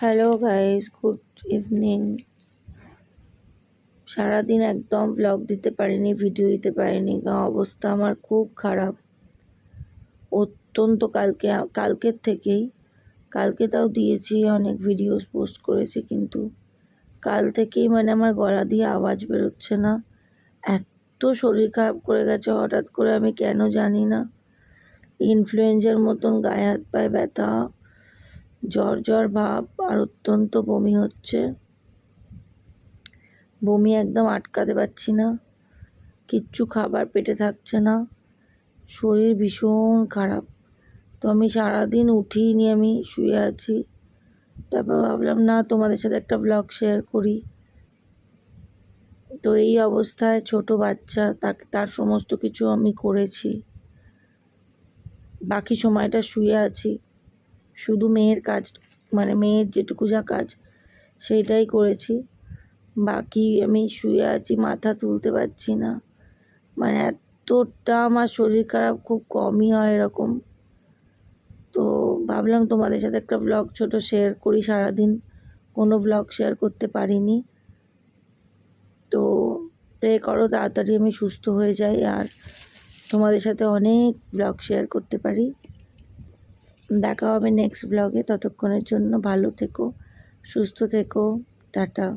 Hello guys, good evening. সারাদিন একদম blog দিতে পারিনি, ভিডিও দিতে পারিনি, কারণ অবস্থা আমার খুব খারাপ। অত্যন্ত কালকের থেকেই, কালকে তাও দিয়েছি, অনেক ভিডিওস পোস্ট করেছি, কিন্তু কাল থেকেই আমার গলা দিয়ে আওয়াজ বেরোচ্ছে না। এত শরীর খারাপ করে গেছে হঠাৎ করে, আমি কেন জানি না। ইনফ্লুয়েঞ্জার মতন গায়ে হাত পায়ে ব্যথা, জ্বর জ্বর ভাব, আর অত্যন্ত বমি হচ্ছে। বমি একদম আটকাতে পারছি না, কিচ্ছু খাবার পেটে থাকছে না, শরীর ভীষণ খারাপ। তো আমি সারাদিন উঠিনি, আমি শুয়ে আছি। তারপর ভাবলাম না, তোমাদের সাথে একটা ব্লগ শেয়ার করি। তো এই অবস্থায় ছোট বাচ্চা, তার সমস্ত কিছু আমি করেছি, বাকি সময়টা শুয়ে আছি। শুধু মেয়ের কাজ, মেয়ের যেটুকু যা কাজ সেইটাই করেছি। বাকি আমি শুয়ে আছি, মাথা তুলতে পারছি না। এতটা আমার শরীর খারাপ, খুব কমই হয় এরকম। তো ভাবলাম তোমাদের সাথে একটা ব্লগ ছোট শেয়ার করি, সারাদিন কোনো ব্লগ শেয়ার করতে পারিনি। তো প্রে করো তাড়াতাড়ি আমি সুস্থ হয়ে যাই আর তোমাদের সাথে অনেক ব্লগ শেয়ার করতে পারি। দেখা হবে নেক্সট ব্লগে, ততক্ষণের জন্য ভালো থেকো, সুস্থ থেকো, টাটা।